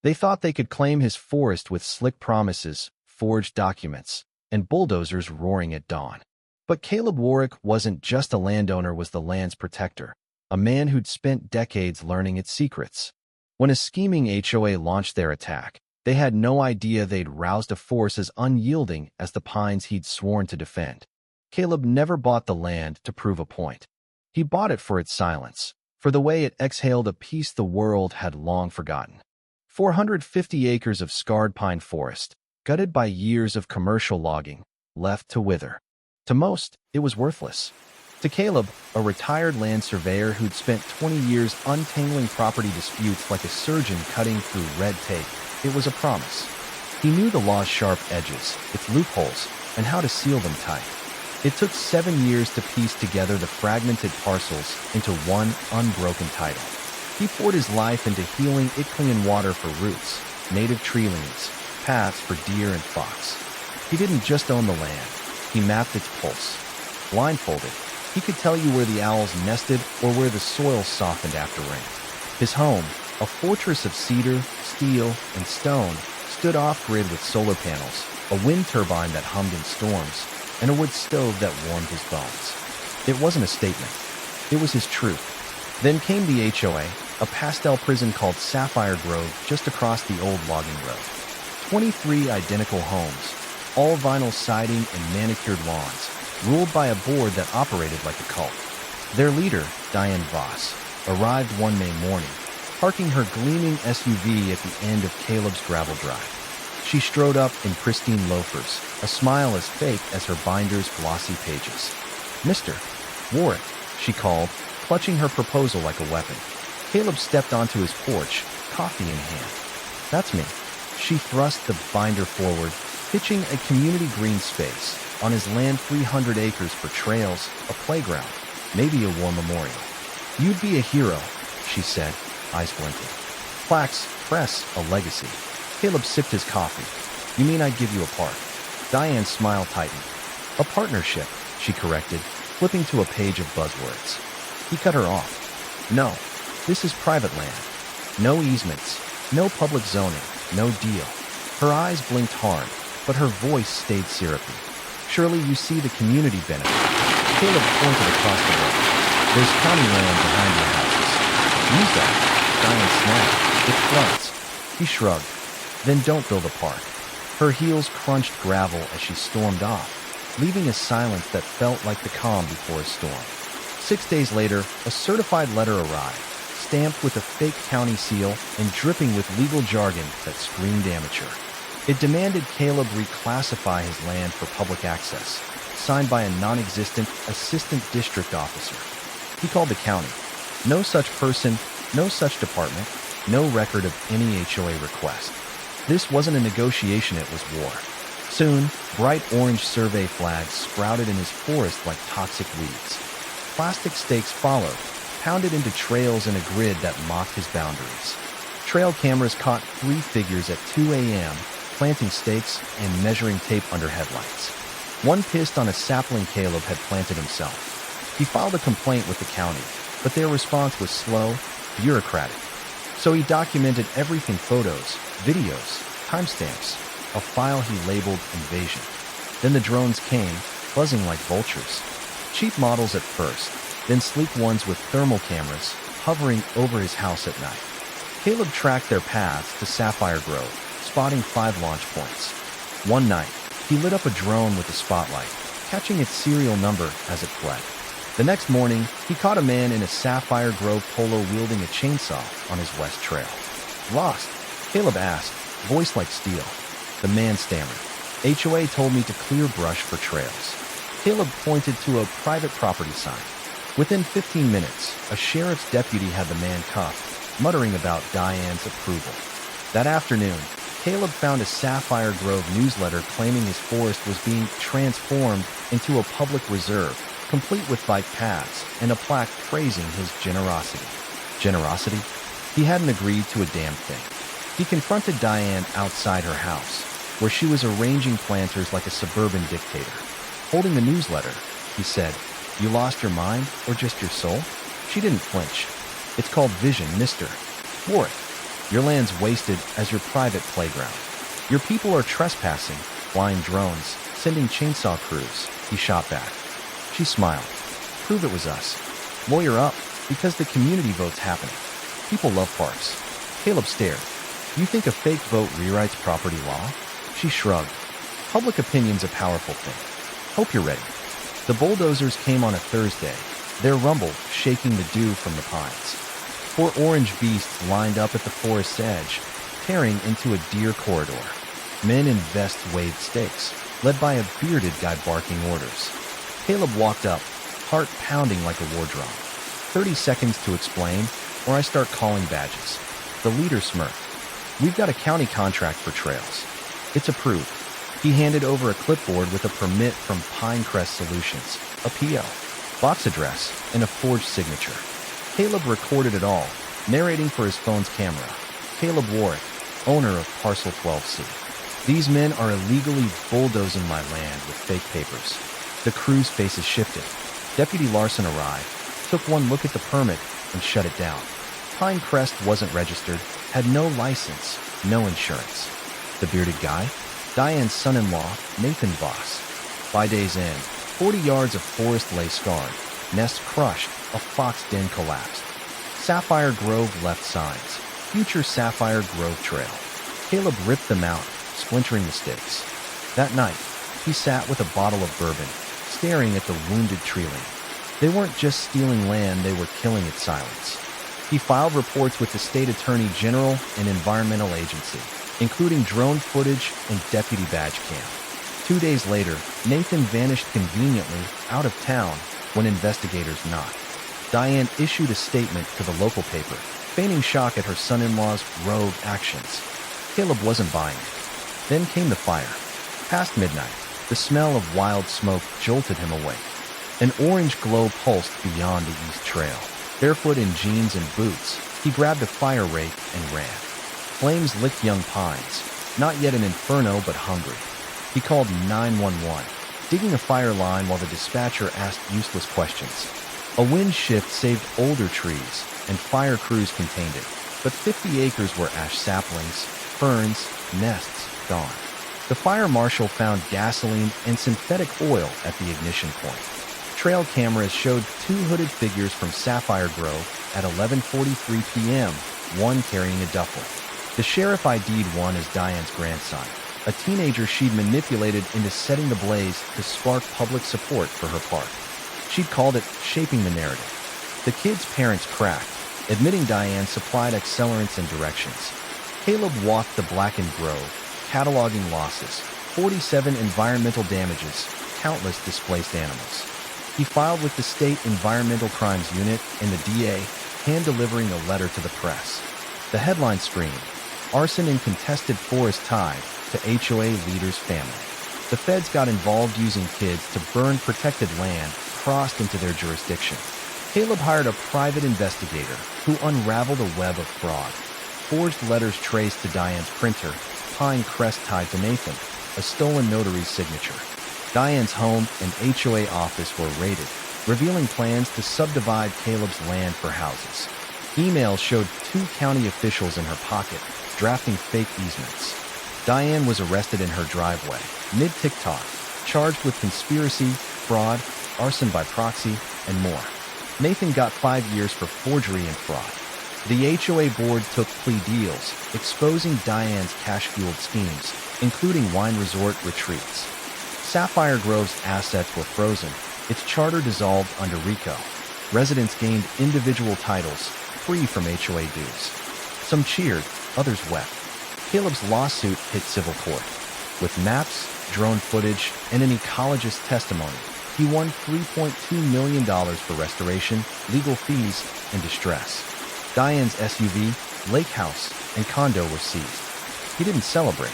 They thought they could claim his forest with slick promises, forged documents, and bulldozers roaring at dawn. But Caleb Warwick wasn't just a landowner, was the land's protector, a man who'd spent decades learning its secrets. When a scheming HOA launched their attack, they had no idea they'd roused a force as unyielding as the pines he'd sworn to defend. Caleb never bought the land to prove a point. He bought it for its silence, for the way it exhaled a peace the world had long forgotten. 450 acres of scarred pine forest, gutted by years of commercial logging, left to wither. To most, it was worthless. To Caleb, a retired land surveyor who'd spent 20 years untangling property disputes like a surgeon cutting through red tape, it was a promise. He knew the law's sharp edges, its loopholes, and how to seal them tight. It took 7 years to piece together the fragmented parcels into one unbroken title. He poured his life into healing Itclean water for roots, native tree liens, paths for deer and fox. He didn't just own the land, he mapped its pulse. Blindfolded, he could tell you where the owls nested or where the soil softened after rain. His home, a fortress of cedar, steel, and stone, stood off-grid with solar panels, a wind turbine that hummed in storms, and a wood stove that warmed his bones. It wasn't a statement. It was his truth. Then came the HOA, a pastel prison called Sapphire Grove just across the old logging road. 23 identical homes, all vinyl siding and manicured lawns, ruled by a board that operated like a cult. Their leader, Diane Voss, arrived one May morning, parking her gleaming SUV at the end of Caleb's gravel drive. She strode up in pristine loafers, a smile as fake as her binder's glossy pages. "Mr. Warwick," she called, clutching her proposal like a weapon. Caleb stepped onto his porch, coffee in hand. "That's me." She thrust the binder forward, pitching a community green space. On his land, 300 acres for trails, a playground, maybe a war memorial. "You'd be a hero," she said, eyes blinking. "Plaques, press, a legacy." Caleb sipped his coffee. "You mean I'd give you a park?" Diane's smile tightened. "A partnership," she corrected, flipping to a page of buzzwords. He cut her off. "No, this is private land. No easements, no public zoning, no deal." Her eyes blinked hard, but her voice stayed syrupy. "Surely you see the community benefit." Caleb pointed across the road. "There's county land behind your houses. Use that." Diane snapped. "It floods." He shrugged. "Then don't build a park." Her heels crunched gravel as she stormed off, leaving a silence that felt like the calm before a storm. 6 days later, a certified letter arrived, stamped with a fake county seal and dripping with legal jargon that screamed amateur. It demanded Caleb reclassify his land for public access, signed by a non-existent assistant district officer. He called the county. No such person, no such department, no record of any HOA request. This wasn't a negotiation, it was war. Soon, bright orange survey flags sprouted in his forest like toxic weeds. Plastic stakes followed, pounded into trails in a grid that mocked his boundaries. Trail cameras caught 3 figures at 2 a.m., planting stakes and measuring tape under headlights. One pissed on a sapling Caleb had planted himself. He filed a complaint with the county, but their response was slow, bureaucratic. So he documented everything: photos, videos, timestamps, a file he labeled invasion. Then the drones came, buzzing like vultures. Cheap models at first, then sleek ones with thermal cameras, hovering over his house at night. Caleb tracked their paths to Sapphire Grove, spotting 5 launch points. One night, he lit up a drone with a spotlight, catching its serial number as it fled. The next morning, he caught a man in a Sapphire Grove polo wielding a chainsaw on his west trail. "Lost?" Caleb asked, voice like steel. The man stammered. "HOA told me to clear brush for trails." Caleb pointed to a private property sign. Within 15 minutes, a sheriff's deputy had the man cuffed, muttering about Diane's approval. That afternoon, Caleb found a Sapphire Grove newsletter claiming his forest was being transformed into a public reserve, complete with bike paths and a plaque praising his generosity. Generosity? He hadn't agreed to a damn thing. He confronted Diane outside her house, where she was arranging planters like a suburban dictator. Holding the newsletter, he said, "You lost your mind, or just your soul?" She didn't flinch. "It's called Vision, Mr. Warwick." Your land's wasted as your private playground. Your people are trespassing, flying drones, sending chainsaw crews. He shot back. She smiled. Prove it was us. Lawyer up, because the community vote's happening. People love parks. Caleb stared. You think a fake vote rewrites property law? She shrugged. Public opinion's a powerful thing. Hope you're ready. The bulldozers came on a Thursday, their rumble shaking the dew from the pines. 4 orange beasts lined up at the forest's edge, tearing into a deer corridor. Men in vests waved stakes, led by a bearded guy barking orders. Caleb walked up, heart pounding like a war drum. 30 seconds to explain, or I start calling badges. The leader smirked. We've got a county contract for trails. It's approved. He handed over a clipboard with a permit from Pinecrest Solutions, a PO, box address, and a forged signature. Caleb recorded it all, narrating for his phone's camera. Caleb Warwick, owner of Parcel 12C. These men are illegally bulldozing my land with fake papers. The crew's faces shifted. Deputy Larson arrived, took one look at the permit, and shut it down. Pinecrest wasn't registered, had no license, no insurance. The bearded guy? Diane's son-in-law, Nathan Voss. By day's end, 40 yards of forest lay scarred, nests crushed, a fox den collapsed. Sapphire Grove left signs, future Sapphire Grove Trail. Caleb ripped them out, splintering the stakes. That night, he sat with a bottle of bourbon, staring at the wounded treeling. They weren't just stealing land, they were killing its silence. He filed reports with the state attorney general and environmental agency, including drone footage and deputy badge cam. 2 days later, Nathan vanished conveniently out of town when investigators knocked. Diane issued a statement to the local paper, feigning shock at her son-in-law's rogue actions. Caleb wasn't buying it. Then came the fire. Past midnight, the smell of wild smoke jolted him awake. An orange glow pulsed beyond the east trail. Barefoot in jeans and boots, he grabbed a fire rake and ran. Flames licked young pines, not yet an inferno but hungry. He called 911, digging a fire line while the dispatcher asked useless questions. A wind shift saved older trees, and fire crews contained it, but 50 acres were ash saplings, ferns, nests gone. The fire marshal found gasoline and synthetic oil at the ignition point. Trail cameras showed 2 hooded figures from Sapphire Grove at 11:43 p.m., one carrying a duffel. The sheriff ID'd one as Diane's grandson, a teenager she'd manipulated into setting the blaze to spark public support for her park. She'd called it shaping the narrative. The kid's parents cracked, admitting Diane supplied accelerants and directions. Caleb walked the blackened grove, cataloging losses, 47 environmental damages, countless displaced animals. He filed with the State Environmental Crimes Unit and the DA, hand-delivering a letter to the press. The headline screamed, "Arson in contested forest tied to HOA leader's family." The feds got involved using kids to burn protected land crossed into their jurisdiction. Caleb hired a private investigator who unraveled a web of fraud. Forged letters traced to Diane's printer, Pinecrest tied to Nathan, a stolen notary's signature. Diane's home and HOA office were raided, revealing plans to subdivide Caleb's land for houses. Emails showed 2 county officials in her pocket, drafting fake easements. Diane was arrested in her driveway, mid-TikTok, charged with conspiracy, fraud, arson by proxy, and more. Nathan got 5 years for forgery and fraud. The HOA board took plea deals, exposing Diane's cash-fueled schemes, including wine resort retreats. Sapphire Grove's assets were frozen, its charter dissolved under RICO. Residents gained individual titles, free from HOA dues. Some cheered, others wept. Caleb's lawsuit hit civil court. With maps, drone footage, and an ecologist's testimony, he won $3.2 million for restoration, legal fees, and distress. Diane's SUV, lake house, and condo were seized. He didn't celebrate.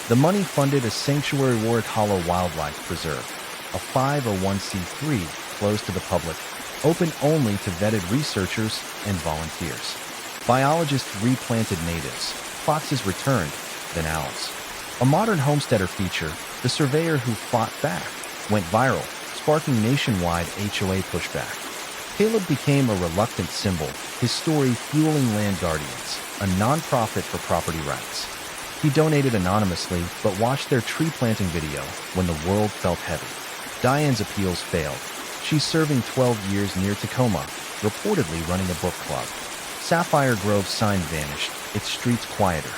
The money funded a Sanctuary Warwick Hollow Wildlife Preserve, a 501c3 closed to the public, open only to vetted researchers and volunteers. Biologists replanted natives, foxes returned, then owls. A modern homesteader feature, The Surveyor Who Fought Back, went viral, sparking nationwide HOA pushback. Caleb became a reluctant symbol, his story fueling Land Guardians, a non-profit for property rights. He donated anonymously but watched their tree planting video when the world felt heavy. Diane's appeals failed. She's serving 12 years near Tacoma, reportedly running a book club. Sapphire Grove's sign vanished, its streets quieter.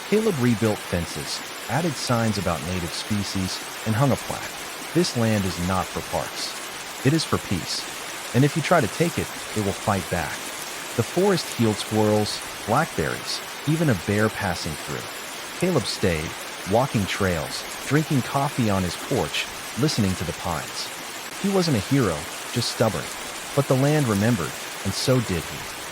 Caleb rebuilt fences, added signs about native species, and hung a plaque. This land is not for parks. It is for peace. And if you try to take it, it will fight back. The forest healed squirrels, blackberries, even a bear passing through. Caleb stayed, walking trails, drinking coffee on his porch, listening to the pines. He wasn't a hero, just stubborn. But the land remembered, and so did he.